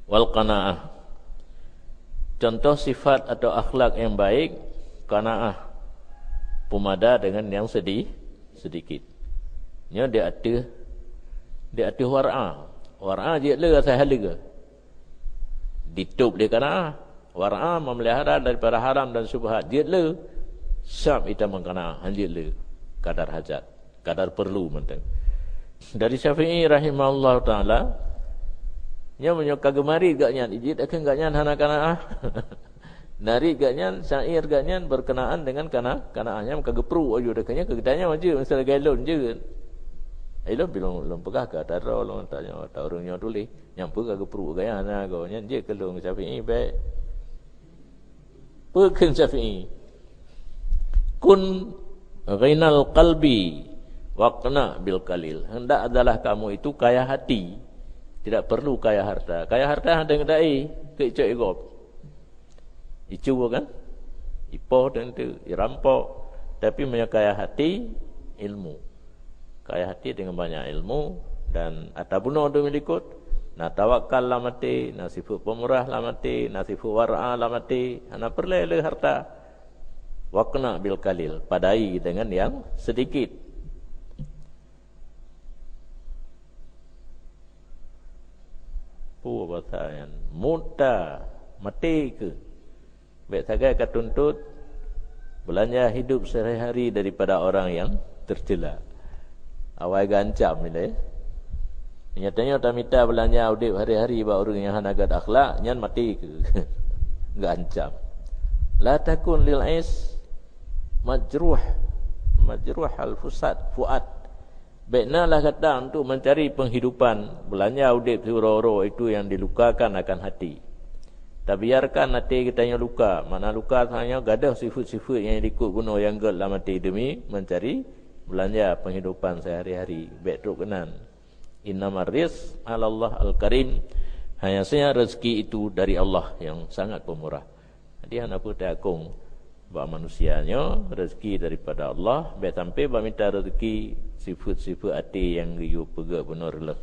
wal qanaah. Contoh sifat atau akhlak yang baik, qanaah, pemada dengan yang sedikit. Nya dia ada war'a. War'a dia lega saya lega. Ditup dia qanaah. War'a memelihara daripada haram dan syubhat. Dia le syab ita mengqanaah, dia le kadar hajat, kadar perlu mentang. Dari Syafi'i rahimahullah taala, nya menyoka gemari gaknya ijid akan gaknya hana qanaah. Nari gaknya syair gaknya berkenaan dengan qanaahnya maka gepru ayo dekanya kegedanya aja misal galon je. Ailo belum pegah ka taro long tanya taurungnya tulis nyampu ka gepru gaya hana gaunya je kelong Syafi'i baik. Pekin Syafi'i. Kun ghinal qalbi waqna bil qalil. Hendak adalah kamu itu kaya hati, tidak perlu kaya harta. Kaya harta ada ngedai ke icok igop. Icu kan? Ipoh dan itu irampok. Tapi punya kaya hati ilmu. Kaya hati dengan banyak ilmu dan atabuno do milikut. Na tawakal lah mati, na sifat pemurah lah mati, na sifat war'a lah mati. Ana perlele harta. Waqna bil qalil, padai dengan yang sedikit. Bahasa muda mati ke baik sagai katuntut belanja hidup sehari-hari daripada orang yang tercela awai gancam ni nyatanya tamita belanja hidup hari-hari ba orang yang hanagat akhlak nyan mati ke gancam la takun lil ais majruh al fuad. Baiknya lah kata untuk mencari penghidupan belanja udip huro-huro itu yang dilukakan akan hati. Tak biarkan hati kita yang luka. Mana luka hanya gadah sifat-sifat yang ikut guna yang gel dalam hati demi mencari belanja penghidupan sehari-hari. Baik tu kenan. Innamar rizq alallah al-karim. Hanya saja rezeki itu dari Allah yang sangat pemurah. Jadi anak putih akung bahawa manusianya rezeki daripada Allah. Baik sampai bahawa minta rezeki sifat-sifat hati yang riuh pegak benar lah.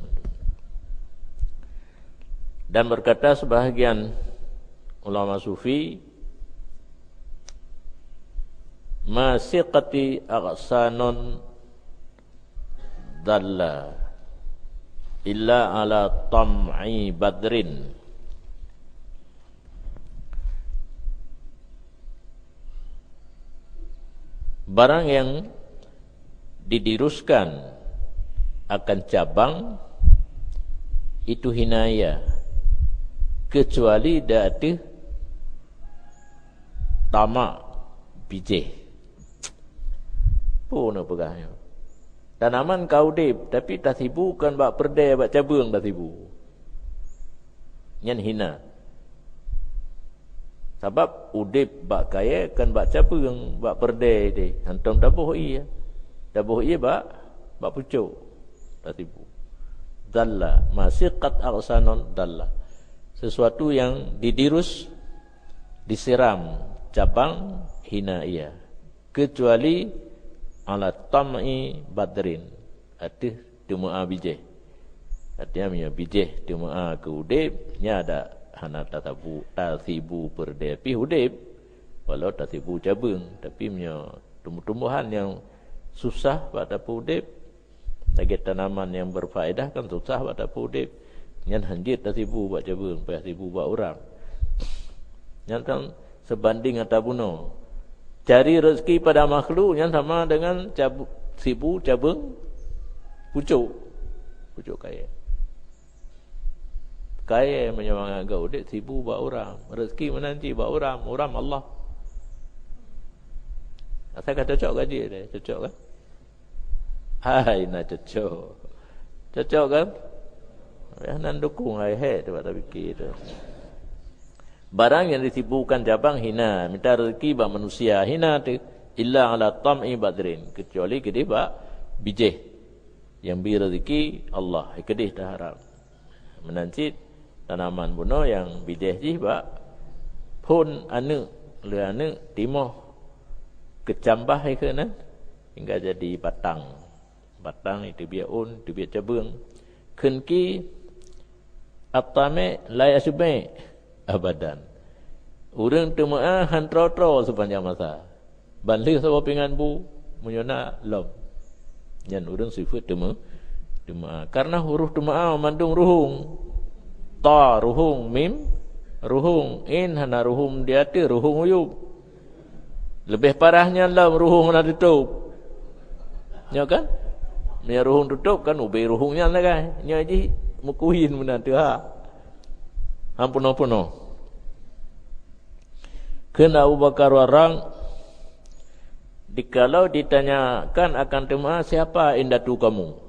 Dan berkata sebahagian ulama sufi, masiqati aqsanun dalla illa ala tam'i badrin. Barang yang didiruskan akan cabang itu hinaya kecuali dah ada tamak bijih pun apa pegahnya tanaman kau dip tapi tak sibu kan bak perdai bak cabang tak sibu nyan hina sebab udip bak kaya kan bak cabang bak perdai de hantam dabuh iya dabuh iya bak pucuk tak tipu dalla masiqat aqsanon dalla sesuatu yang didirus disiram cabang hina iya kecuali ala tam'i badrin ada tumu'a bijih artinya punya bijih tumu'a ke udip nya ada hana tasibu perdai pi udip walau tasibu cabang tapi punya tumbuh-tumbuhan yang susah pada pudip lagi tanaman yang berfaedah kan susah pada pudip nyan hanjit dah sibu buat cabang payah sibu buat orang nyan kan sebanding atabuno cari rezeki pada makhluk nyan sama dengan sibu cabang pucuk kaya menyawang agak udip sibu buat orang rezeki menanti buat orang Allah. Saya kata cocok gaji dia, cocok kan? Hai, nak cocok kan? Ya, nan dukung hai tu tak fikir tu. Barang yang disibukkan cabang hina, minta rezeki bak manusia hina tu illa ala tam'i badrin kecuali kedih bak bijih yang bi rezeki Allah, kedih dah haram. Menancit tanaman buno yang bijih ji bak pun anu le anu timoh kecambah ke nan hingga jadi batang itu biar itu biar cabang kenki at-tami' la yasbi' abadan. Urang temaah han tro-tro sepanjang masa. Banlih sama pingan bu menyona lam. Yan urang sifat temaah. Karena huruf temaah mandung ruhung. Ta ruhung, mim ruhung, in hana ruhung dia tu ruhung uyub. Lebih parahnya lam ruhung hana tutup. Ya kan? Nya ruhung tutup kan ubi ruhungnya lah kan. Nya ji mukuhin benar tu ha. Ampun-ampun. Kena Abu Bakar orang dikalau ditanyakan akan temaah siapa indatu kamu?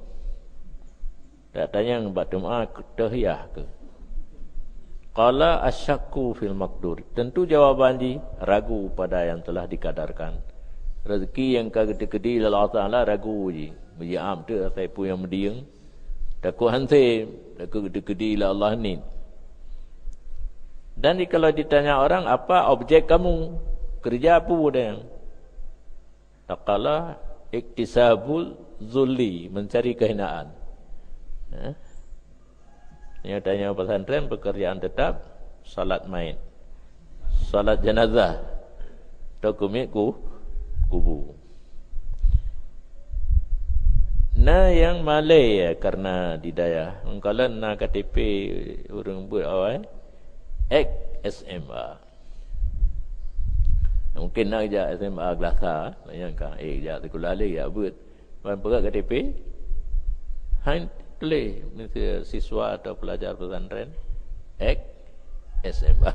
Tak tanya ngebat temaah tahiyah ke? Qala asyakku fil maqdur. Tentu jawaban ji ragu pada yang telah dikadarkan. Rezeki yang kagede-gede Allah Taala ragu ji. Menyiam tu saya pun yang mendiang. Takut hantar kagede-gede Allah ni. Dan kalau ditanya orang apa objek kamu? Kerja apa dia? Taqala iktisabul zulli, mencari kehinaan. Yang tanya pesantren pekerjaan tetap salat main, salat jenazah, dokumen kubu. Nah yang Malay ya, karena didaya. Kalau nak KTP orang buat awal, SMA. Mungkin nak je SMA Gelasa, bayangkan je sekolah ya buat. Wan perak KTP, hang tulis mesti siswa atau pelajar pesantren SMA.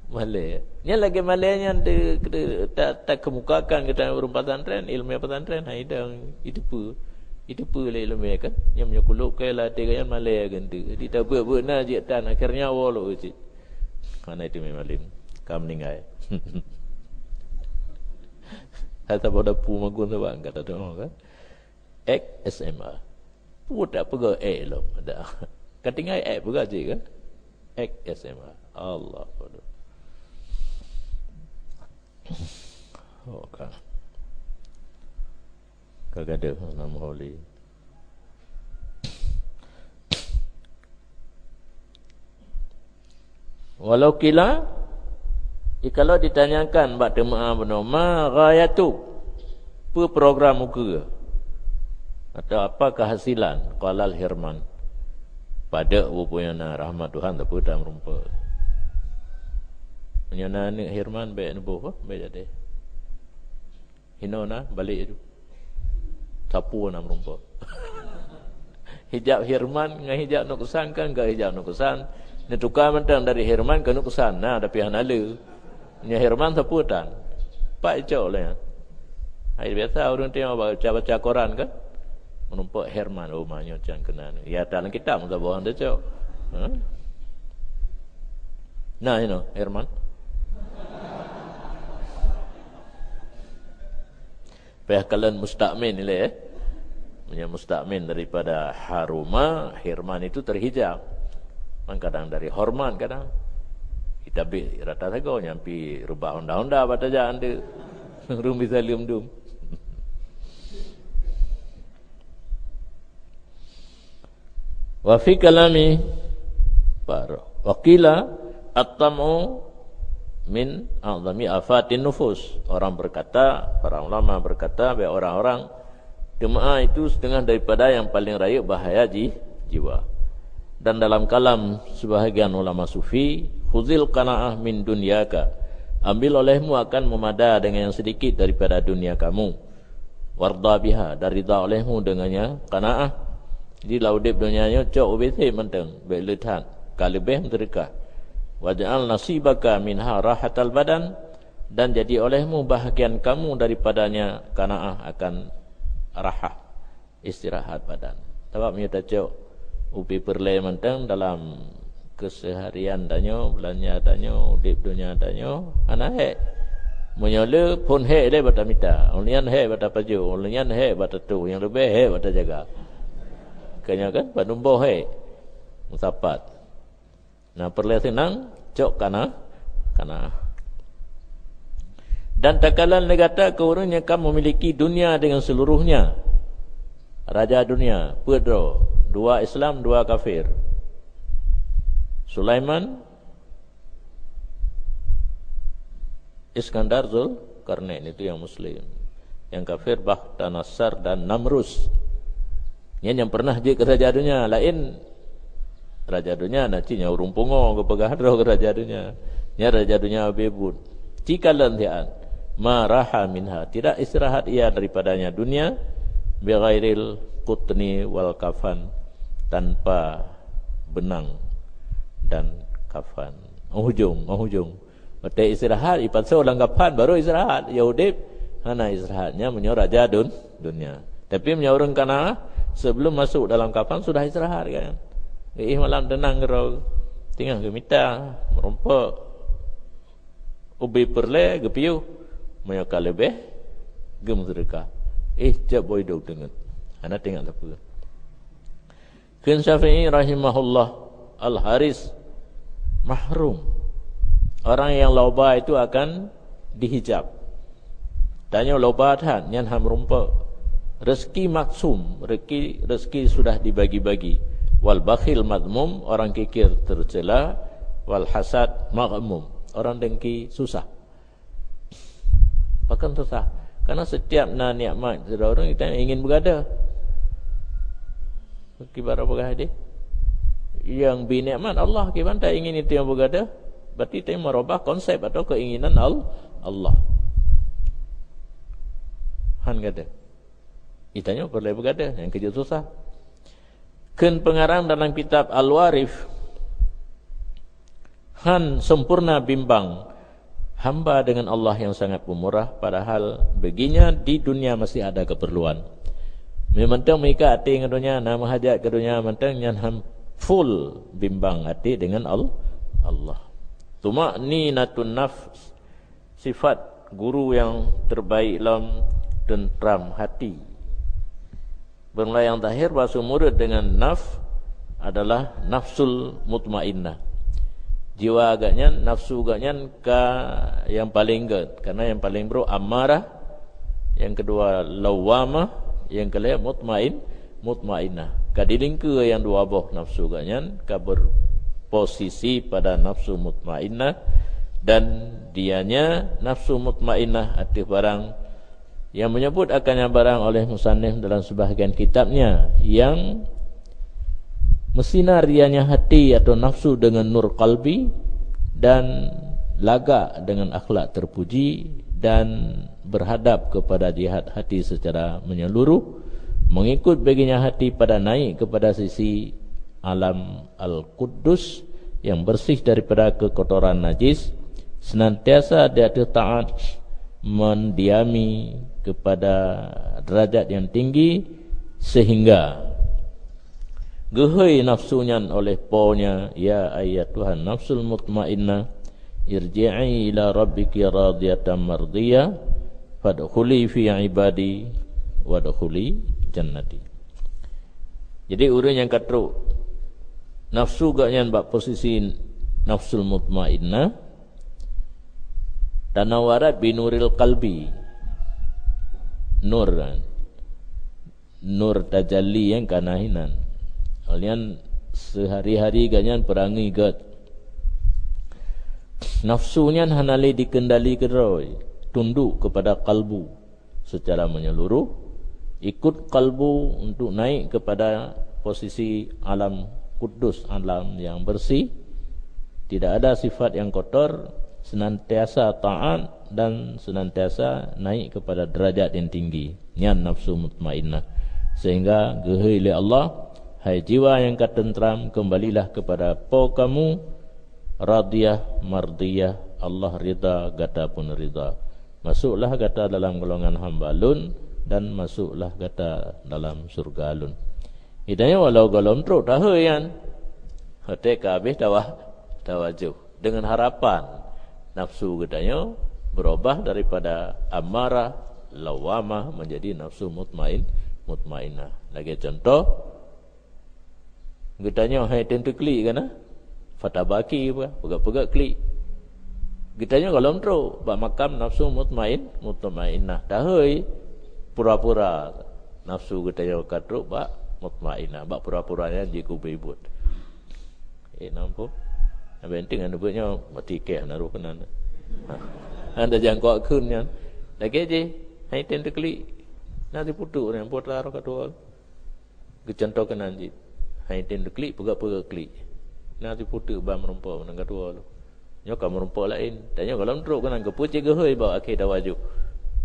Malay. Ni lagi Malaynya tak kemukakan kita orang pesantren, ilmu pesantren hai dang itu pu le ilmu kan. Yang punya kuluk ke lah tiga yang Malay kan tu. Di tak buat na je tan akhirnya awal uji. Mana itu memang kam ningai. Hata pada pu magun sebang kata tu kan. SMA. Tak pegah lo ada. Katingai pegah je kan. SMA. Allah pada. Oh kan. Kagak ada nama holy. Walau kila kalau ditanyakan bak temaah bernama ghayatu apa program muka atau apa kehasilan qalal hirman pada rupanya rahmat Tuhan tak pernah merumpa menyana ni hirman baik nubuh apa baik jadi hinona balik itu sapu nak merumpa hijab hirman dengan hijab nukusan kan enggak hijab nukusan ni tukar mentang dari hirman ke nukusan nah ada pihak nala nya hirman sapu tan pak cok lah hai biasa orang tengok baca Quran kan menumpak Herman rumahnya macam kena ni. Ya dalam kitab muka bawah dia cok. Nah you know Herman. Pihakalan mustakmin ni lah punya mustakmin daripada haruma, Herman itu terhijab. Kadang dari hormat kadang. Kita bi rata sago nyampi rubah honda-honda pada jalan dia. Rumi salim dum. Wa fi kalami waqila at-tam'u min a'zami afatin nufus. Orang berkata, para ulama berkata bahawa orang-orang temaah itu setengah daripada yang paling raya bahaya jiwa. Dan dalam kalam sebahagian ulama sufi, khuzil qanaah min dunyaka, ambil olehmu akan memada dengan yang sedikit daripada dunia kamu, warda biha, dan rida olehmu dengannya qanaah. Jadi laudip dunianya cok ubisi menteng beluthan kalibeh mereka waj'al nasibaka minha rahatal badan, dan jadi olehmu bahagian kamu daripadanya qanaah akan rahah istirahat badan. Sebab kita cok ubi perle menteng dalam keseharian danyo belanja danyo udip dunia danyo anahe menyole pun he le batamita ulian he batapaju ulian he batatu yang lebih he batajaga kanya kan panumbo he musapat. Nah perle senang cok kana dan tak kalah negara ke orangnya kamu memiliki dunia dengan seluruhnya, raja dunia pedro, dua Islam dua kafir, Sulaiman, Iskandar, Zulkarnain, itu yang muslim. Yang kafir Bahtanassar dan Namrus. Yang pernah je kerajaan dunia. Lain raja dunia nanti nya urung pungo ke pegahro kerajaan dunia. Nya raja dunia bebut. Jika lantian maraha minha, tidak istirahat ia daripadanya dunia, bighairil qutni wal kafan, tanpa benang dan kafan. Menghujung. Mata istirahat ipatso langgapan baru istirahat. Ya udip hana istirahatnya menyo raja dunia. Tapi menyorong kana sebelum masuk dalam kafan sudah istirahat kan. Malam tenang gerau. Tinggal gemita merompak ubi perle gepiu menyoka lebih gem sedekah. Jab boy dok dengan. Ana tengok apa. Kun Syafi'i rahimahullah, Al-Haris mahrum. Orang yang loba itu akan dihijab. Tanya loba tan yang ham rumpa. Rezeki maksum, rezeki sudah dibagi-bagi. Wal bakhil madmum, orang kikir tercela. Wal hasad maghmum, orang dengki susah. Bahkan susah. Karena setiap nikmat orang kita ingin berada. Kibar apa hadir? Yang binikmat Allah, kiban tak ingin itu yang berada. Berarti kita merubah konsep atau keinginan Allah. Han kata. Itanya perlu berada, yang kerja susah. Ken pengarang dalam kitab Al-Warif, Han sempurna bimbang hamba dengan Allah yang sangat pemurah, padahal baginya di dunia masih ada keperluan. Memantang mereka hati ke dunia, nama hajat ke dunia, mentang yang ham full bimbang hati dengan Allah. Tuma'ninatun nafs, sifat guru yang terbaik dalam tentram hati. Bermula yang terakhir bahasa murid dengan adalah nafsul mutmainnah. Jiwa agaknya, nafsu agaknya yang paling good. Karena yang paling bro amarah, yang kedua lawamah, yang kelima mutmainnah. Kadilingke yang dua boh nafsu agaknya berposisi pada nafsu mutmainnah, dan dianya nafsu mutmainnah arti barang yang menyebut akannya barang oleh musannif dalam sebahagian kitabnya, yang mesinar dianya hati atau nafsu dengan nur qalbi, dan lagak dengan akhlak terpuji, dan berhadap kepada jihad hati secara menyeluruh, mengikut baginya hati pada naik kepada sisi alam al-Quddus yang bersih daripada kekotoran najis, senantiasa dia taat mendiami kepada derajat yang tinggi, sehingga gehoi nafsunya oleh ponya, ya ayat Tuhan nafsul mutmainnah, irji'i ila rabbiki radiyatan mardiyah, fadkhuli fi ibadi wadkhuli jannati. Jadi urang yang katru nafsu gaknya bak posisi nafsul mutmainnah, tanawarat binuril qalbi, nur kan, nur tajalli yang kanahinan. Kalian sehari-hari ganyan perangi gat nafsunya hanali dikendali keroi, tunduk kepada kalbu secara menyeluruh, ikut kalbu untuk naik kepada posisi alam kudus, alam yang bersih, tidak ada sifat yang kotor, senantiasa taat dan senantiasa naik kepada derajat yang tinggi. Nyan nafsu mutmainnah. Sehingga gehei li Allah, hai jiwa yang katentram, kembalilah kepada po kamu radiyah mardiyah, Allah rida gata pun rida. Masuklah gata dalam golongan hamba lun, dan masuklah gata dalam surga lun. Idanya walau golong truk tahayan hati kabeh tawajuh dengan harapan nafsu gedanya berubah daripada amarah lawamah menjadi nafsu mutmainnah. Lagi contoh, gedanya hai tentu klik kana fatabaki pegak klik. Gedanya kalau entro ba makam nafsu mutmainnah. Dahai pura-pura nafsu gedanya katru ba mutmainnah, ba pura-puranya jiku bebut. Nampu penting anda buatnya mati keh naruh kenan. Anda jangkau kunnya. Lagi je, hai tentu klik. Nanti putu orang buat taruh kat wall. Kecontoh kenan je. Hai tentu klik, pegak klik. Nanti putu bam rumpau nang kat wall. Nyo kamu rumpau lain. Tanya kalau teruk kenan ke pucik ke hoi bawa akhir dawaju.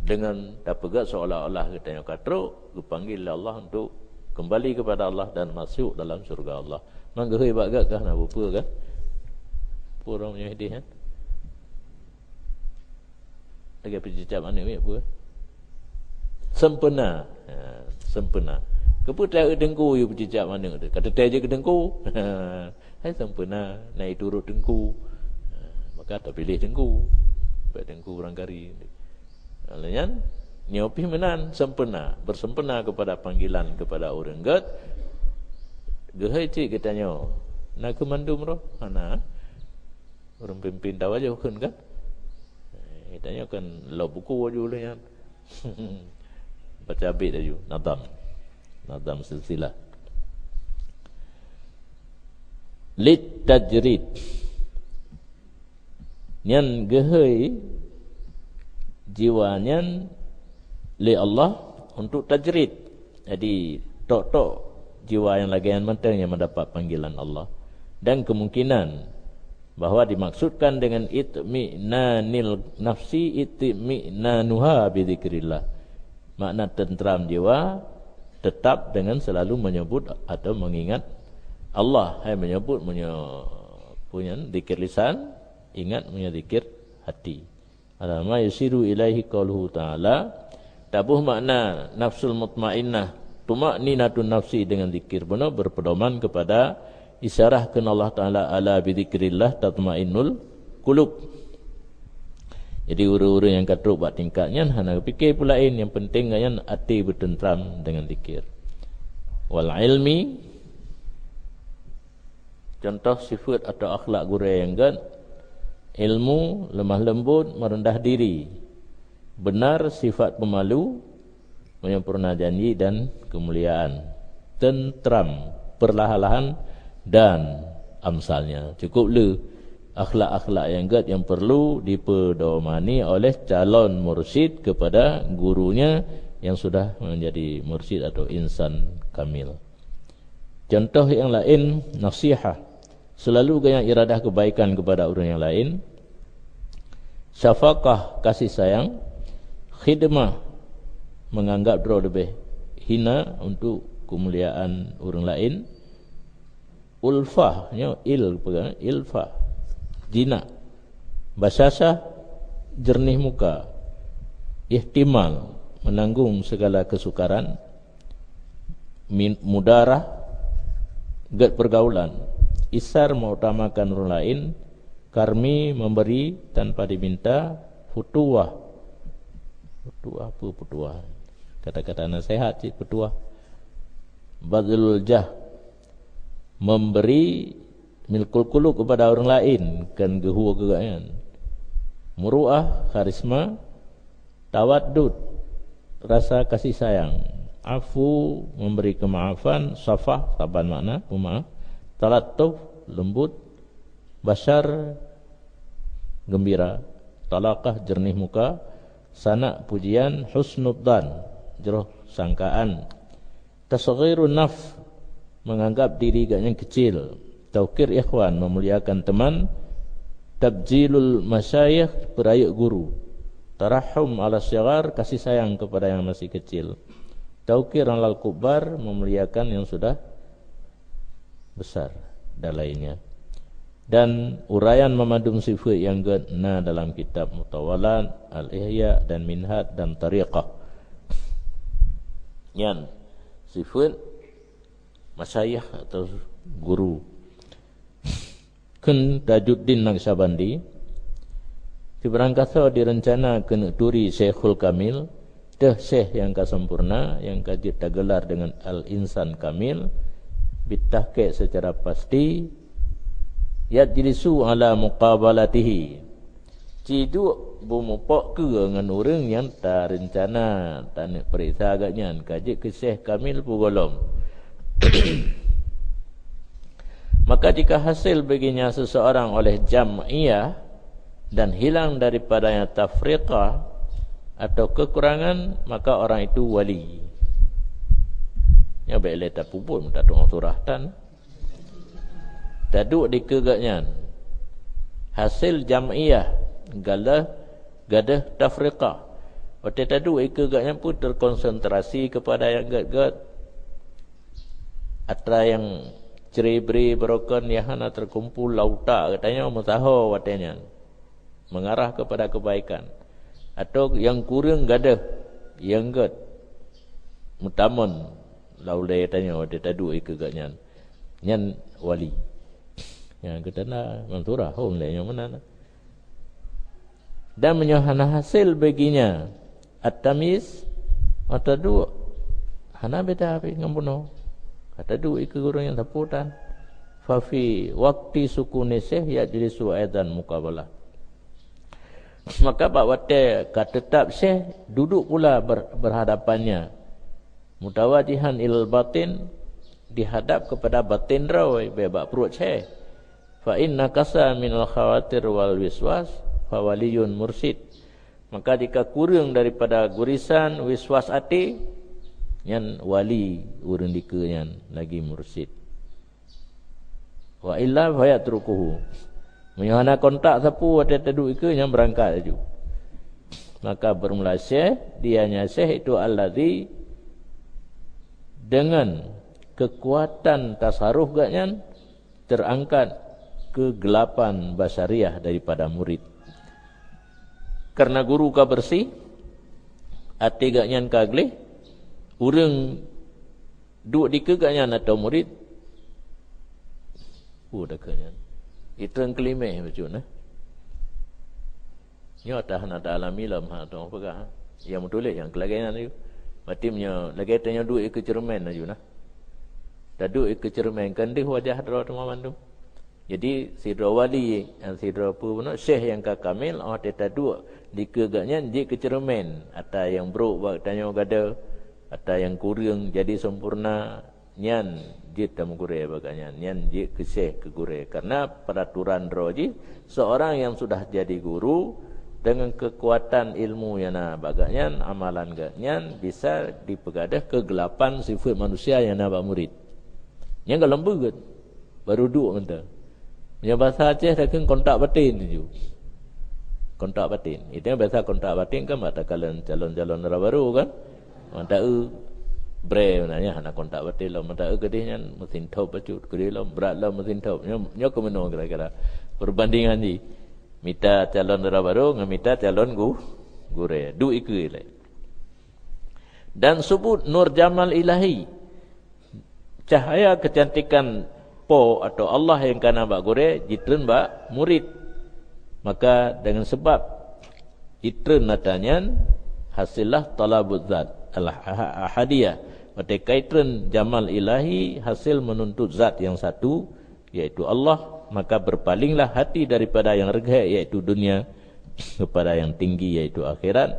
Dengan tak pegak seolah-olah kita yang katruk, dipanggil Allah untuk kembali kepada Allah dan masuk dalam surga Allah. Mangga hoi bagak kah nak apa kan? Purang punya hadiah kan? Lagi percicap mana ni apa? Sempena. Sempena. Keputai dengku you percicap mana tu? Kata teja ke dengku. Hai sempena naik turut dengku. Maka tak pilih dengku. Baik dengku orang kari. Alanya nyopi menan sempena, bersempena kepada panggilan kepada orang gat. Gehai cik katanya, nak ke mandum roh? Ana orang pimpin tahu aja kan? Katanya kan lo buku aja ulanya. Baca abid aja, nadam silsilah. Lit tajrid. Nyan gehai jiwanya li Allah untuk tajrid. Jadi tok-tok jiwa yang lagi yang penting yang mendapat panggilan Allah. Dan kemungkinan bahawa dimaksudkan dengan itmi'nanil nafsi itmi'nanuha bidzikrillah. Makna tentram jiwa tetap dengan selalu menyebut atau mengingat Allah. Hai menyebut punya zikir lisan, ingat punya zikir hati. Alama yusiru ilaihi qauluhu ta'ala. Tabuh makna nafsul mutmainnah, tumakninatun nafsi dengan zikir benar berpedoman kepada isyarah ke Allah Ta'ala ala bidzikrillah tatmainnul qulub. Jadi uru-uru yang katruk buat tingkatnya hana fikir pula yang penting kan hati bertentram dengan zikir. Wal ilmi, contoh sifat atau akhlak guru yang kan ilmu, lemah lembut, merendah diri, benar, sifat pemalu, menyempurna janji dan kemuliaan, tentram, perlahan-lahan dan amsalnya. Cukup le akhlak-akhlak yang gad yang perlu dipedomani oleh calon mursyid kepada gurunya yang sudah menjadi mursyid atau insan kamil. Contoh yang lain, nasihat. Selalu gaya iradah kebaikan kepada orang yang lain. Syafaqah, kasih sayang. Khidmah, menganggap draw lebih hina untuk kemuliaan orang lain. Ulfah, ilfah, jinak. Basyasah, jernih muka. Ihtimal, menanggung segala kesukaran. Mudarah, gad pergaulan. Isar, mengutamakan orang lain. Karmi, memberi tanpa diminta. Futuwah, futuwah apa futuwah? Kata-kata nasihat cik futuwah. Badlul jah, memberi milkul kuluk kepada orang lain, kan gehua gegayan. Muruah, karisma. Tawaddud, rasa kasih sayang. Afu, memberi kemaafan. Safah, saban makna pemaaf. Talatuf, lembut. Bashar, gembira. Talaqah, jernih muka. Sanak, pujian. Husnudzan, jeroh sangkaan. Tasghirun naf, menganggap diri agaknya kecil. Taukir ikhwan, memuliakan teman. Tabjilul masyayikh, perayuk guru. Tarahum ala syighar, kasih sayang kepada yang masih kecil. Taukir alal kubar, memuliakan yang sudah besar dan lainnya. Dan uraian memadum sifat yang guna dalam kitab Mutawalat, Al-Ihya dan Minhaj dan Tariqah. Yang sifat masyayikh atau guru. Kun Tajuddin Naqsyabandi diberangkasa direncana kena turi Syekhul Kamil, dah syekh yang kesempurna yang kajit gelar dengan Al-Insan Kamil, bitahqiq secara pasti, yajlisu ala muqabalatihi, ciduk bumupok ke dengan orang yang tak rencana tak nak periksa agaknya kajit ke Syekh Kamil pugolom. Maka jika hasil baginya seseorang oleh jam'iyah dan hilang daripadanya tafriqah atau kekurangan, maka orang itu wali. Ya baiklah tak pupun tak tengok surahtan. Taduk di kegaknya hasil jam'iyah gadah tafriqah. Waktu taduk ikegaknya pun terkonsentrasi kepada yang gad-gad. Atra yang cerai-beri berokon yahana terkumpul lauta katanya mutaho watenya. Mengarah kepada kebaikan. Atau yang kurang gadah yang gad mutamun laulai tanya waktu taduk ikegaknya nyan wali. Yang ketana mansurah hon le yang mana. Dan menyohana hasil baginya at-tamiz atau dua hana beda api ngampuno kata dua ke guru yang taputan fa fi waqti sukuni sih ya jilisu aidan muqabalah. Maka waktu tetap sih duduk pula berhadapannya mutawajihan ilal batin dihadap kepada batin rawi bebak perut sih. Fa inna kasa minal khawatir wal wiswas fa waliyun mursid. Maka jika kurang daripada gurisan wiswas hati nyan wali urang dikenyan lagi mursid. Wa illa fa yatrukuhu. Menyana kontak sapu ada taduk ke yang berangkat aju. Maka bermula syekh dianya syekh itu allazi dengan kekuatan tasarruf gaknya terangkat kegelapan basariah daripada murid. Karena guru ka bersih, ati gaknyan ka aglih, urang duk di kegaknyan atau murid, dah kanyan. Itu yang kelimeh macam nah. Nyo tahan ada alami lam ha tong pegah. Yang mutulik yang kelagaian tu. Matimnya lagi tanya duk ke cermen aju nah. Taduk ke cermen kan dia wajah dra teman tu. Jadi sidra wali dan sidra pun syekh yang kamil ada taduk di kegaknya di kecermen atau yang buruk buat tanya gada atau yang kurang jadi sempurna nyan jid tam gure baganya nyan jid ke syekh ke gure karena peraturan roji seorang yang sudah jadi guru dengan kekuatan ilmu yang baganya amalan gaknya bisa dipegadah kegelapan sifat manusia yang nak murid yang kalau lembut baru duk mentah. Yang bahasa Aceh takkan kontak batin tu. Kontak batin. Itu yang bahasa kontak batin kan mata kalian calon-calon baru kan. Mata bre nanya nak kontak batin lah mata kedihnya mesin top bacut kedih lah berat lah mesin top. Nyo ke mana kira-kira perbandingan ni. Mita calon baru dengan mita calon gure. Du ikui lah. Dan sebut nur jamal ilahi. Cahaya kecantikan po atau Allah yang kana bak gore jitren bak murid. Maka dengan sebab jitren natanyan hasillah talabuz zat al-ahadiyah. Maka kaitren jamal ilahi hasil menuntut zat yang satu yaitu Allah, maka berpalinglah hati daripada yang rendah yaitu dunia kepada yang tinggi yaitu akhirat,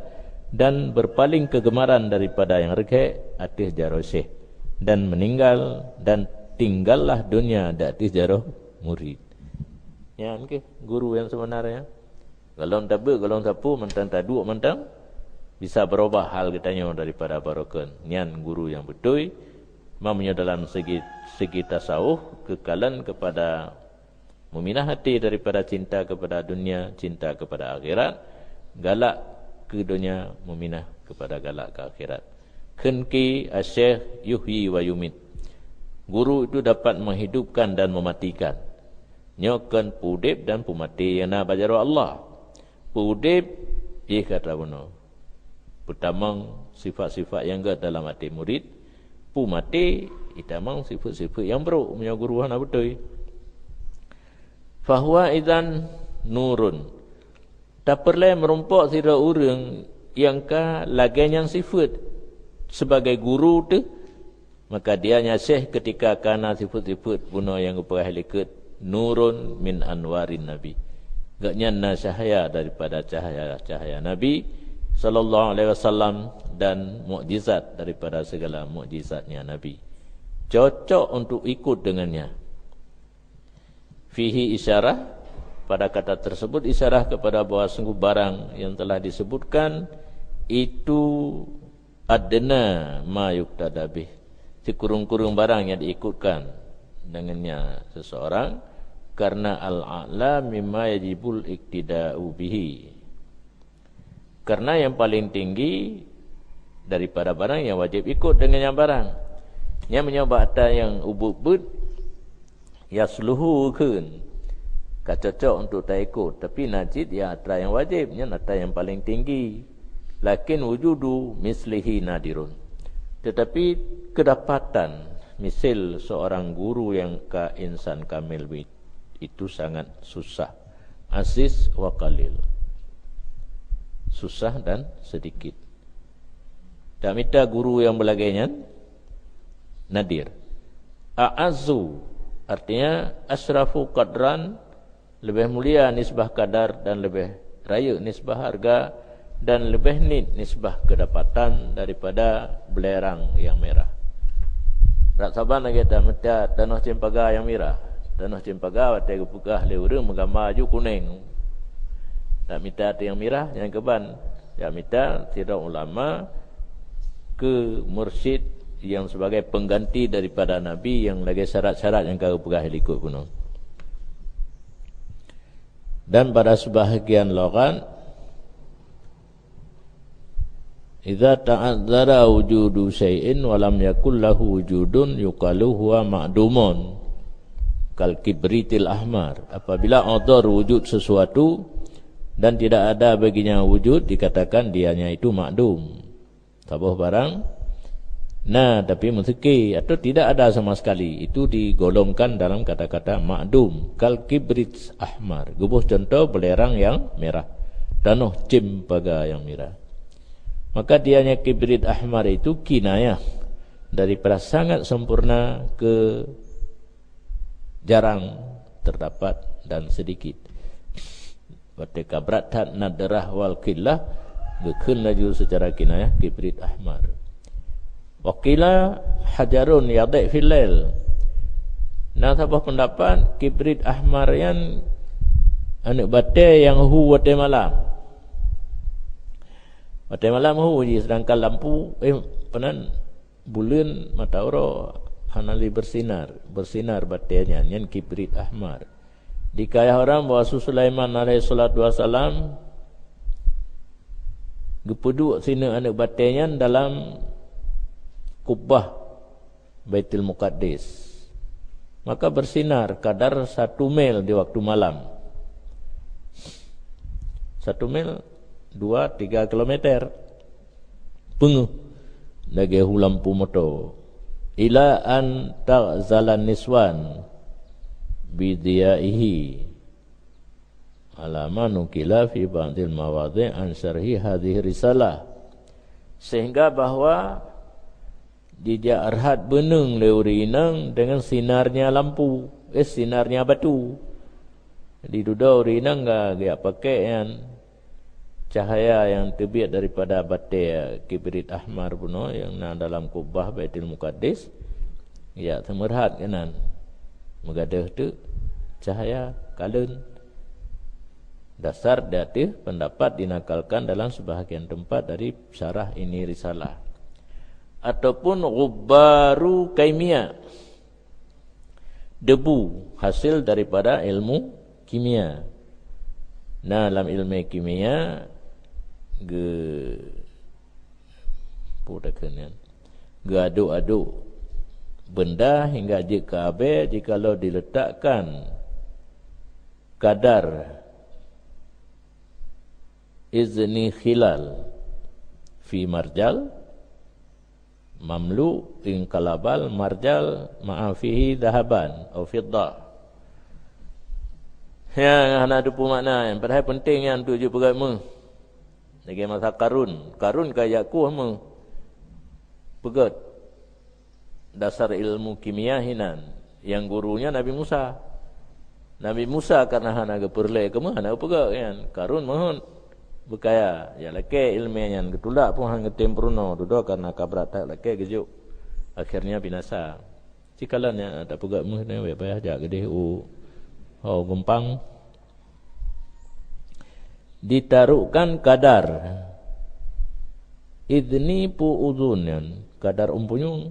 dan berpaling kegemaran daripada yang rendah atis jarosih, dan meninggal dan tinggallah dunia di jaroh murid. Ya, okay. Guru yang sebenarnya. Kalau tapu mentang taduk mentang bisa berubah hal kitanya daripada barokah. Nian guru yang betul, mamanya dalam segi tasawuf kekalan kepada meminah hati daripada cinta kepada dunia, cinta kepada akhirat, galak ke dunia, meminah kepada galak ke akhirat. Kenki asyikh yuhyi wa yumit. Guru itu dapat menghidupkan dan mematikan. Nyokan pudip dan pumati yang nak bajar Allah. Pudip ia kata benar. Pertamang sifat-sifat yang ada dalam hati murid. Pumati itamang sifat-sifat yang buruk punya guru hana betul. Fahuwa idzan nurun. Tak perlu merumpok sira urang yang ka lagian sifat sebagai guru tu. Maka dia nyasih ketika kana sifat-sifat puno yang upahalikat nurun min anwarin nabi. Gaknya cahaya daripada cahaya Nabi sallallahu alaihi wasallam dan mukjizat daripada segala mukjizatnya Nabi. Cocok untuk ikut dengannya. Fihi isyarah, pada kata tersebut isyarah kepada bahawa sungguh barang yang telah disebutkan itu adna ma yuqtada bih, sekurung-kurung barang yang diikutkan dengannya seseorang, karena al-a'la mimma yajibul iktida'u bihi, karena yang paling tinggi daripada barang yang wajib ikut dengannya barang. Yang menyebab ada yang ubud-ubud yasluhu kun, cocok untuk tak ikut, tapi najid ya ada yang wajibnya, ada yang paling tinggi. Lakin wujudu mislihi nadirun, tetapi kedapatan misal seorang guru yang ka insan kamil itu sangat susah. Aziz wa qalil, susah dan sedikit. Tak minta guru yang belagainya nadir. A'azzu artinya asrafu qadran, lebih mulia nisbah kadar dan lebih raya nisbah harga, dan lebih nit nisbah kedapatan daripada belerang yang merah. Rak saban lagi tak minta tanah cempaka yang merah. Tanah cempaka watai kepukah leurung menggambar ju kuning. Tak minta yang merah yang keban. Tak minta tidak ulama ke mursyid yang sebagai pengganti daripada Nabi yang lagi syarat-syarat yang kau pegah ikut kuno. Dan pada sebahagian lughat, idza ta'adzara wujudu syai'in wa lam yakul lahu wujudun yuqalu huwa ma'dumun kal kibritil ahmar, apabila adhar wujud sesuatu dan tidak ada baginya wujud, dikatakan dianya itu ma'dum, tabuh barang. Nah, tapi mustaqi atau tidak ada sama sekali, itu digolongkan dalam kata-kata ma'dum. Kal kibrit ahmar, gubuh contoh belerang yang merah, danoh cempaka yang merah. Maka dianya kibrit ahmar itu kinayah daripada sangat sempurna ke jarang terdapat dan sedikit. Ketika beratat nadrah wal qillah, gekun laju secara kinayah kibrit ahmar. Waqila hajarun yadai fil lail. Nah, sebuah pendapat kibrit ahmar yang anak batai yang hu watai malam. Watai malam hu, sedangkan lampu penan bulan matahari hanali bersinar batainya yang kibrit ahmar. Dikaya orang bahawa Sulaiman alaihi salatu wasalam gepeduk sini anak batainya dalam kubah Baitul Muqaddis, maka bersinar kadar 1 mil di waktu malam. 1 mil 2-3 kilometer penguh lagi lampu motor. Ila an ta'zalan niswan bidiyaihi alama nukila fi ba'dil mawadhi' an syarhi hadhihi risalah, sehingga bahawa dia arhat beneng leurinang dengan sinarnya lampu, sinarnya batu. Di duda urinang gak pakai yang cahaya yang terbit daripada batai kibrit ahmar puno yang dalam kubah Baitul Muqaddis, ya temerhat kanan mengadah tu cahaya kalun. Dasar dari pendapat dinakalkan dalam sebahagian tempat dari syarah ini risalah. Ataupun gubbaru kaimia, debu hasil daripada ilmu kimia. Nah, dalam ilmu kimia aduk-aduk benda hingga jika jikalau diletakkan kadar izni khilal fi marjal mamlu in kalabal marjal ma'afihi dhahaban atau fiddah. Yang ada dupu makna yang padahal penting yang tujuh perkara. Lagi masa karun kaya ku me pegat dasar ilmu kimia hinan yang gurunya Nabi Musa. Nabi Musa karena hana geperle ke mana pegat kan karun mohon berkaya ya laki ilmiah yang ketulak pun hang getempruno duduk karena kabrat tak laki gejuk akhirnya binasa. Cikalannya tak pegat mu ne we payah jak gede Oh gempang. Ditaruhkan kadar idni pu udhunan, kadar umpunyung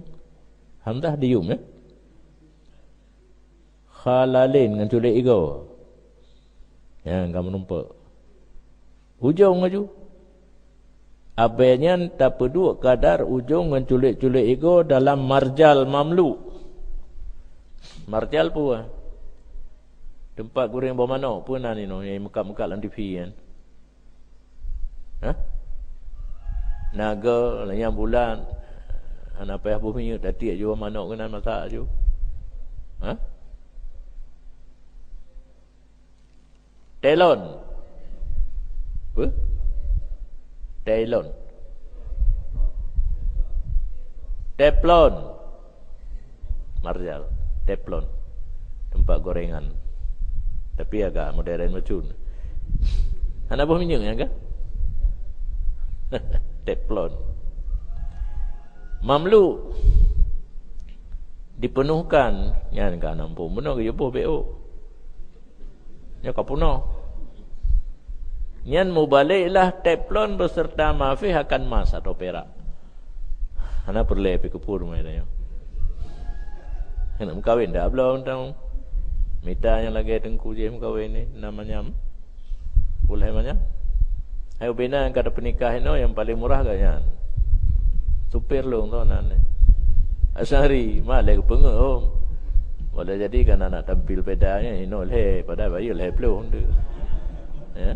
hamdah dium ya. Khalalin dengan culik ego. Ya, kamu numpak. Ujung aju. Abainya tak peduk kadar ujung dengan culik-culik ego dalam marjal mamlu. Marjal pun. Tempat goreng bawah mana pun ni no, yang mekat-mekat dalam TV kan. Ha? Naga, yang bulan. Anak payah bumi tadi aja mana kena masak aja. Ha? Telon. Apa? Telon. Teflon. Marjal. Teflon. Tempat gorengan. Tapi agak modern macam. Anak buah minyak ya kan? Teflon. Mamlu dipenuhkan yang kan nampu benar ke boh beo. Ya kapuno. Nyan mubaliklah teflon beserta mafih akan emas atau perak. Ana perlu pergi kupur mai dah. Nak kawin dah belum tahu. Mita yang lagi tengku je kawin ni namanya boleh mana? Ayo bina yang kada pernikah no yang paling murah gaknya. Supir long tu nan. Asari malai pengom. Boleh jadi kan anak tampil bedanya ino leh pada bayu leh pelong tu. Ya.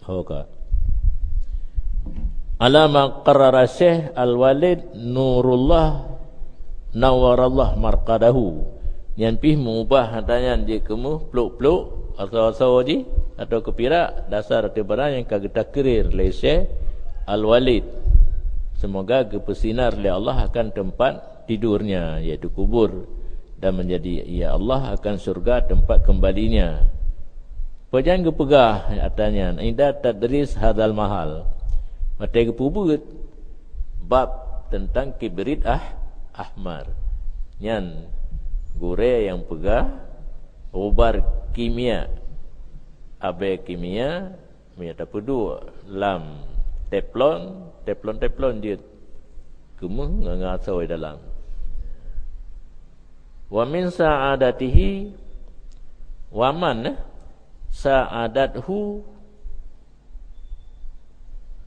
Hoka. Alama qarrara Syekh Al-Walid Nurullah Nawarallah marqadahu. Yang pih mengubah hatanya dia kemu peluk-peluk atau di atau kepirak dasar tibaran yang kagak kerir oleh Syekh Al-Walid. Semoga kepesinar oleh Allah akan tempat tidurnya iaitu kubur dan menjadi ya Allah akan surga tempat kembalinya. Pajan kepegah katanya inda tadris hadal mahal. Mata kepubut bab tentang kibrit ahmar. Nyan gure yang pegah ubar kimia. Abe kimia mi ada pedu lam teflon dia kemuh ngasoi dalam. Wa min sa'adatihi wa man sa'adathu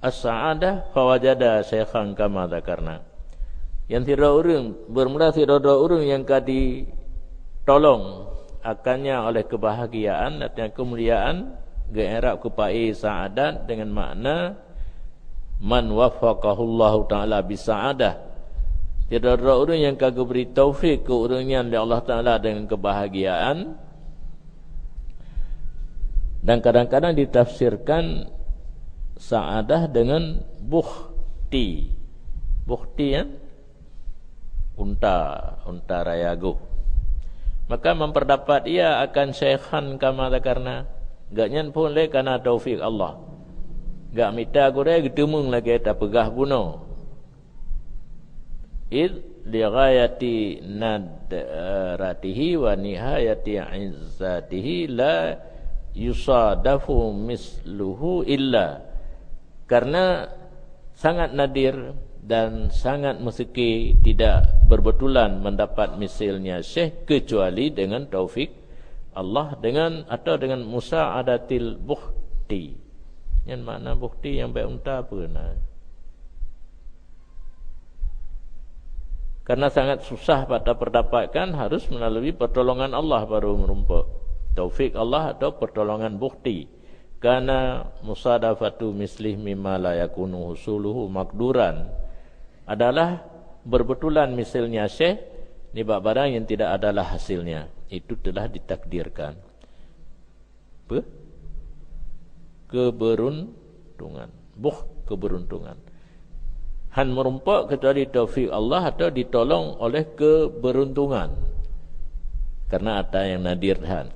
as-sa'adah fawajada syekhan kama dzakarna. Yang tidak orang bermula tidak orang yang kadi tolong akannya oleh kebahagiaan dan kemuliaan ge'erab kepai sa'adat dengan makna man waffaqahullahu ta'ala bisa'adah. Tidak ada orang yang kagak beri taufik ke orangnya oleh Allah Ta'ala dengan kebahagiaan. Dan kadang-kadang ditafsirkan sa'adah dengan bukhti. Bukhti kan? Unta rayagu. Maka memperdapat ia akan syekhan kama karena gaknya pun le karena taufik Allah. Gak minta gore getemung lagi tak pegah buno. Id li ghayati nadratihi wa nihayati izzatihi la yusadafu misluhu illa. Karena sangat nadir dan sangat meski tidak berbetulan mendapat misalnya syekh kecuali dengan taufik Allah dengan atau dengan musa'adatil bukhti. Yang makna bukhti yang baik unta pernah. Karena sangat susah pada perdapatkan harus melalui pertolongan Allah baru merumpak. Taufik Allah atau pertolongan bukhti. Karena musadafatu mislih mimma la yakunu husuluhu makduran adalah berbetulan misalnya syekh ni barang yang tidak adalah hasilnya. Itu telah ditakdirkan. Keberuntungan. Keberuntungan. Han merumpak kecuali taufik Allah atau ditolong oleh keberuntungan. Karena ada yang nadir han.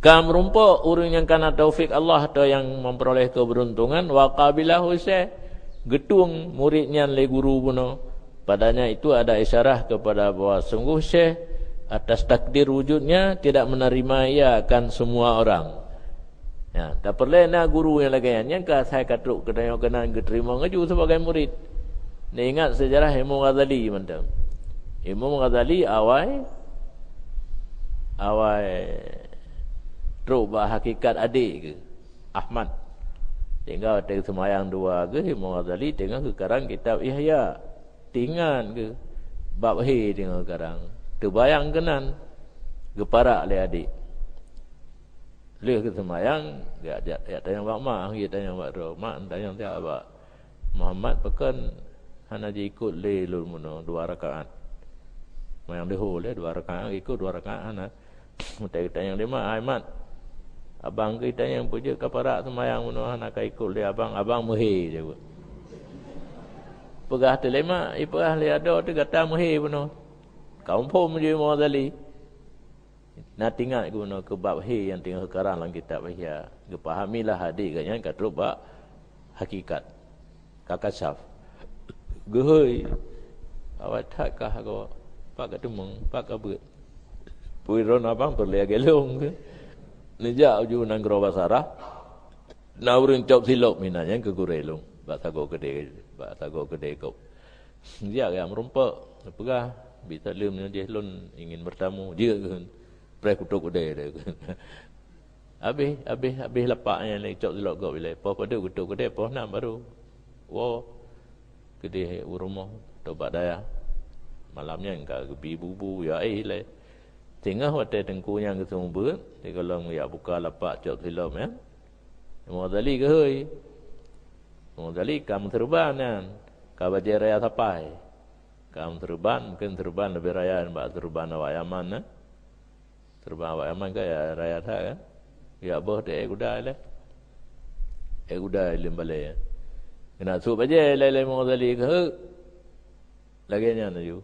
Kam merumpak orang yang kena taufik Allah atau yang memperoleh keberuntungan wa qabilahu syekh getung muridnya le guru puno Padanya itu ada isyarah kepada bahawa sungguh Syekh atas takdir wujudnya tidak menerima ia akan semua orang. Ya, tak perlu nak guru yang lagi yang saya katuk kena kena terima ngaju sebagai murid. Ni ingat sejarah Imam Ghazali macam. Imam Ghazali awal teruk hakikat adik ke Ahmad. Tinggal ada semayang dua ke Imam Ghazali tengah ke karang kitab Ihya. Tinggal ke bab he tengah karang. Terbayang kenan geparak le adik. Le ke semayang ya tanya bak mak, dia tanya bak ro. Mak tanya dia bak Muhammad pekan hana je ikut le lul muno 2 rakaat. Mayang deho le 2 rakaat ikut 2 rakaat hana. Mutai tanya dia mak Ahmad. Abang kita yang puja kaparak semayang muno hana ka ikut le abang muhe je. Pegah telema ipah le ada tu kata muhe muno. Kaum pom je Ghazali. Nak tinggal guna ke bab he yang tinggal sekarang dalam kitab Ihya. Kepahamilah hadis kan yang kata bab hakikat. Kakasaf. Gehoi. Awak tak kah ko pak ketumung, pak kabut. Puiron abang perlu gelong ke. Nejak uju nang gro basarah. Naurin cop silop minanya ke gurelong. Bak sago gede kau. Dia yang merompak. Pegah bisa lemnya dia lon ingin bertamu dia kan. Pray kutuk gede dia. Habis lepaknya ni cok silok kau bila. Apa pada kutuk gede apa nak baru. Wo gede rumah tobat daya. Malamnya engkau kebi bubu ya le. Tengah waktu tengku yang kesumber, dia kalau ya buka lapak cok silok ya. Imam Ghazali ke hoi. Imam Ghazali kamu terban kan. Kau baca raya sapai. Kamu terban mungkin terban lebih raya daripada terban awak Yaman nah. Terbang awak Yaman ke ya raya tak kan. Ya boh dek kuda le. Kuda lim balai. Kena sup aja le Imam Ghazali ke. Laginya naju.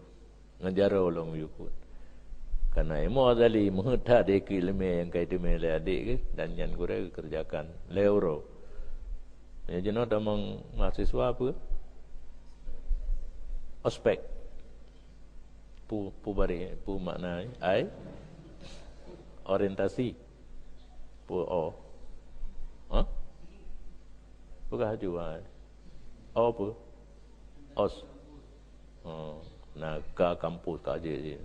Ngajaro long yukut. Karena Imam Ghazali menghutah dek ilmu yang kait ilmu le adik ke dan yang gure kerjakan le euro. Ya jenuh damang mahasiswa apa? Ospek. Pu bari pu makna ai orientasi pu o. Ha? Bukan juga. O pu. Os. Oh, nak ke kampus kaje je.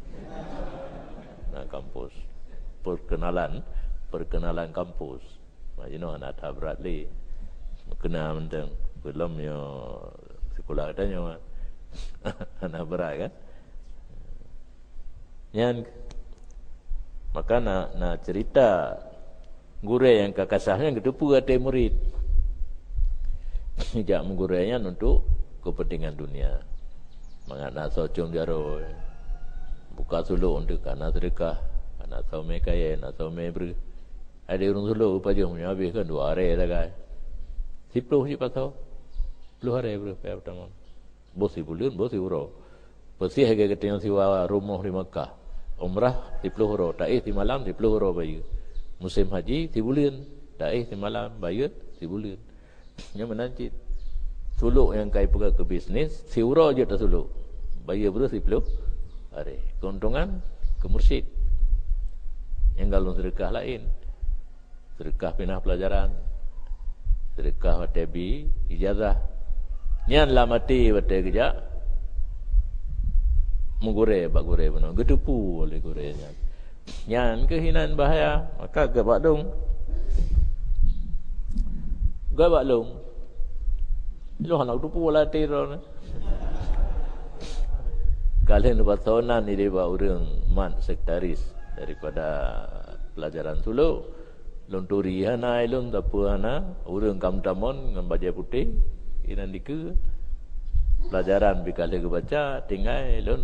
Nak kampus. Perkenalan kampus. Macam nak tabrat le. Kena mentang belum yo sekolah katanya. Anak berat kan? Yang maka nak cerita guru yang kakasahnya ketupu ada murid. Jak menggurainya untuk kepentingan dunia. Menganak socong jaro. Buka suluk untuk anak sedekah, anak saume kaya, anak saume ber. Ada orang suluk pajung punya habis kan 2 hari dah kan. 10 je pasal. 10 hari berapa pertama. Bosi bulan, bosi euro. Bersih harga ketengah siwa rumah di Mekah. Umrah 10 euro, taih di malam 10 euro bayar. Musim haji 10 bulan, taih di malam bayar 10 bulan. Yang menancit suluk yang kai pegang ke bisnes, 10 euro je tak suluk. Bayar berapa 10 hari. Keuntungan ke mursyid. Yang kalau sedekah lain. Sedekah pindah pelajaran. Sedekah WTB, ijazah. Nyan lah mati betul kejap. Menggure, bak gure benar. Gedepu oleh gurenya. Nyan kehinaan bahaya. Maka ke bak dong. Ke bak long. Lu nak gedepu lah teror. Kalian dapat sonan ni dia buat orang mat sektaris daripada pelajaran suluk. Lonturi hana ilun tapu hana orang kamtamon dengan baju putih inan dike pelajaran bikale ke baca tinggal ilun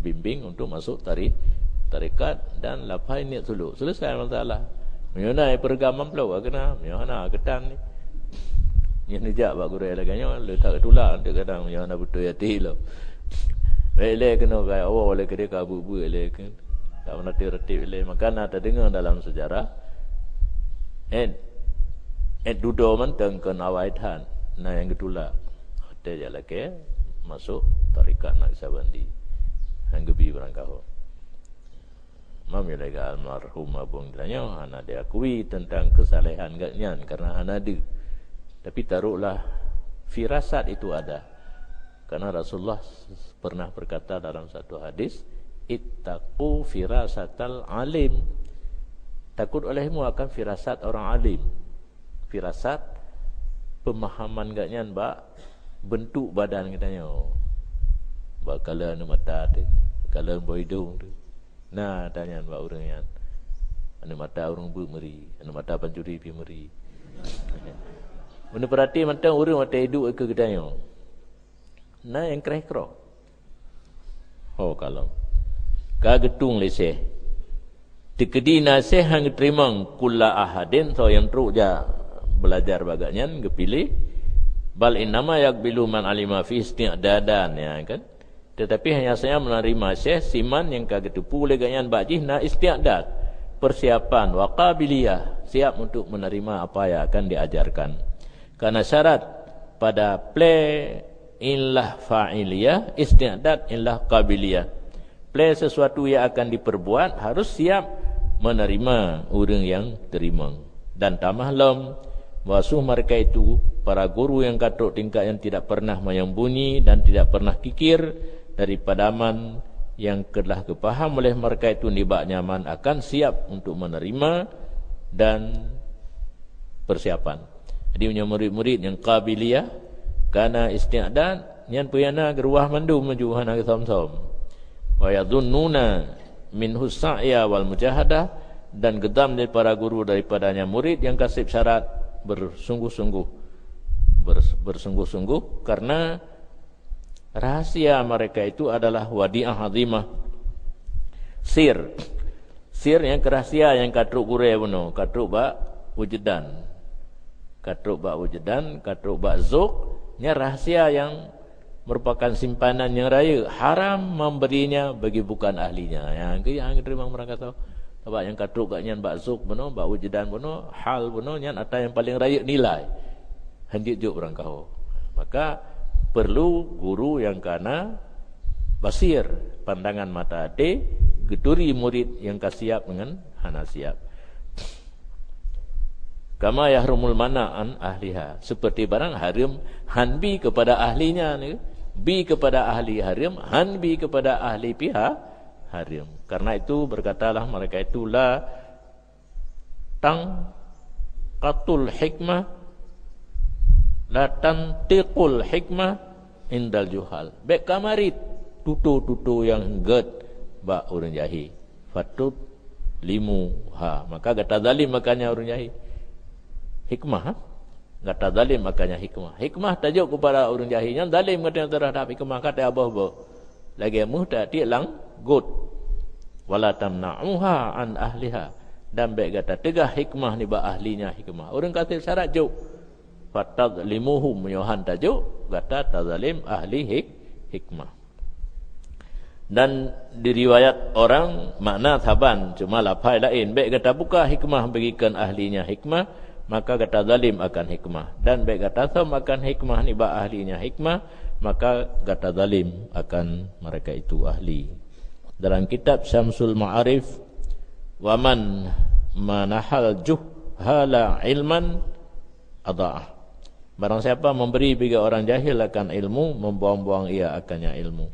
bimbing untuk masuk tarikat dan lapai niat suluk. Selesai masalah. Menyonai pergaman pula kena menyona ketan ni. Yang dijak bak guru laganya letak ketulak dia kadang menyona betul hati lo. Ele kena kai awal oleh kedai kabu-bu ele kan. Tak pernah tertib ele makana terdengar dalam sejarah. Dudo mentang kan awai tan. Nah yang ketulak. Hotel jalan ke masuk tarikat Naqsyabandi hanggebi berangkau. Mam yalega almarhum abang ditanya, ana dia akui tentang kesalehan gaknya karena ana ada. Tapi taruhlah firasat itu ada. Karena Rasulullah pernah berkata dalam satu hadis, ittaqu firasatal alim. Takut olehmu akan firasat orang alim. Firasat pemahaman gaknya mbak bentuk badan katanya. Bakala anu mata tu, bakala anu hidung tu. Nah, tanya mbak orang yang anu mata orang bermeri, anu mata pancuri pi meri. Mana perhati mata orang mata hidup ke katanya. Nah, yang kerah-kerah. Oh, kalau kagetung leseh. Tekedi nasih hang terimang kulla ahadin so yang teruk ja belajar bagaknya kepilih bal innama yakbilu man alima fi isti'dadan ya kan. Tetapi hanya saya menerima syekh siman yang kagetupu oleh ganyan bajih na isti'dad, persiapan wa qabiliyah, siap untuk menerima apa yang akan diajarkan. Karena syarat pada play inlah fa'iliyah, isti'dad inlah qabiliyah. Play sesuatu yang akan diperbuat harus siap menerima orang yang terima. Dan tamah lam wasuh mereka itu para guru yang katuk tingkat yang tidak pernah menyembunyi dan tidak pernah kikir daripada aman yang telah kepaham oleh mereka itu nibak nyaman akan siap untuk menerima dan persiapan. Jadi punya murid-murid yang qabiliyah kana isti'dad nyan puyana geruah mandum menuju hana som-som. Wa yadhunnuna min husa'ya wal mujahadah, dan gedam dari para guru daripadanya murid yang kasih syarat bersungguh-sungguh karena rahasia mereka itu adalah wadi'ah azimah, sir yang kerahasia yang katruk gure buno, katruk ba wujudan, katruk ba zuk nya rahasia yang merupakan simpanan yang raya, haram memberinya bagi bukan ahlinya. Yang terima mereka tahu sebab yang katruk gaknya ba zuk buno, ba wujudan buno, hal buno nya ada yang paling raya nilai hanjit juk orang kau. Maka perlu guru yang kana basir, pandangan mata hati, geturi murid yang kasiap dengan hana siap. Kama yahrumul mana'an ahliha, seperti barang haram hanbi kepada ahlinya ni, bi kepada ahli haram, hanbi kepada ahli pihak haram. Karena itu berkatalah mereka itu la tanqatul hikmah, la tantiqul hikmah indal juhal. Bek kamarit tutu yang get ba orang jahi. Fatut limuha. Maka kata zalim makanya orang jahi. Hikmah, kata zalim makanya hikmah. Hikmah tajuk kepada orang jahi. Yang zalim katanya terhadap hikmah kata abah-abah. Lagi muhtadi lang gut. Wala tamna'uha an ahliha. Dan baik kata tegah hikmah ni ba ahlinya hikmah. Orang kata syarat juk. Fatadlimuhum yohan tajuk kata tazalim ahli hikmah. Dan diriwayat orang makna saban cuma lafaz lain. Baik kata buka hikmah bagikan ahlinya hikmah, maka kata zalim akan hikmah. Dan baik kata sam akan hikmah ni ba ahlinya hikmah, maka kata zalim akan mereka itu ahli. Dalam kitab Syamsul Ma'arif, wa man manahal juhala ilman adha'ah. Barang siapa memberi bagi orang jahil akan ilmu, membuang-buang ia akannya ilmu.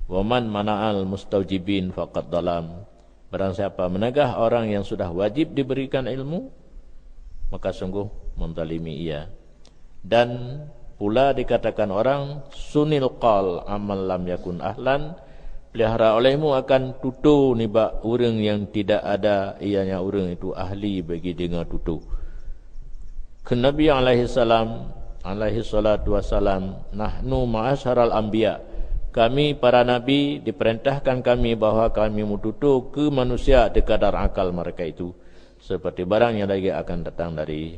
Wa man mana'al mustaujibin faqad dalam. Barang siapa menegah orang yang sudah wajib diberikan ilmu, maka sungguh menzalimi ia. Dan pula dikatakan orang sunil qal amal lam yakun ahlan, pelihara olehmu akan tutu nibak orang yang tidak ada ianya orang itu ahli bagi dengar tutu. Ke Nabi alaihi salatu wassalam, nahnu ma'asyaral anbiya, kami para nabi diperintahkan kami bahawa kami mututu ke manusia dekadar akal mereka itu, seperti barang yang lagi akan datang dari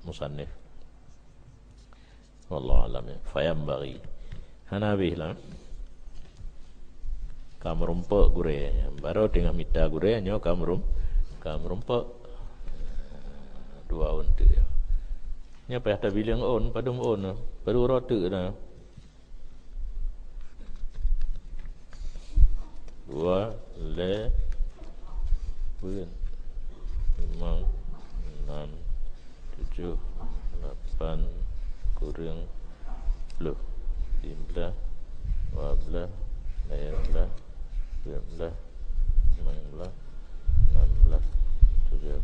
musannif. Wallahu a'lam. Fayambaghi hanabi lah kamrumpa gure baru tengah mita gure nyo kamrumpa dua untu ya. Nya payah ta bilang on padum on baru rotu na. 2 le pun 5 6 7 8 kurang 10 15 12 13 14 15 16 17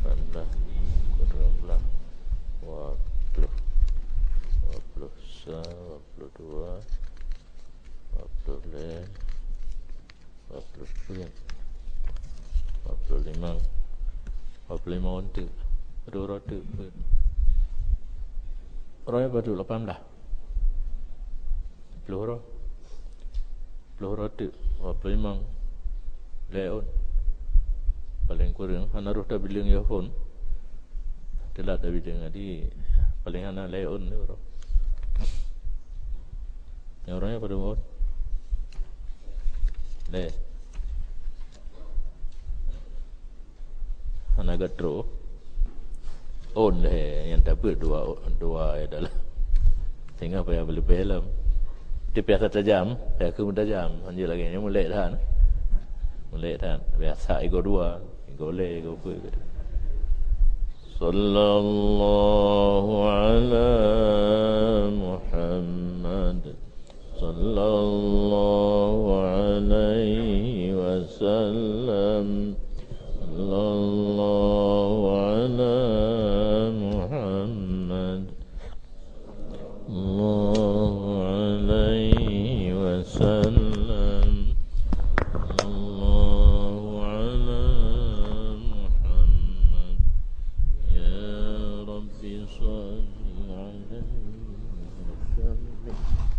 18 kurang 20 21 22 20 20 45 untuk dua rotu roya batu 18 10 rotu 45 leon paling kurang hana roh dah bilang ya pun telah dah bilang adi paling hana leon ni roh yang orangnya pada mohon le hana gatro on le yang dapat dua adalah tengah payah beli film dia biasa tajam saya ke muda jam anjir lagi ni mulai dah biasa ego dua ego le ego apa gitu sallallahu ala Muhammad sallallahu alaihi wasallam sallallahu ala Muhammad sallallahu alaihi wasallam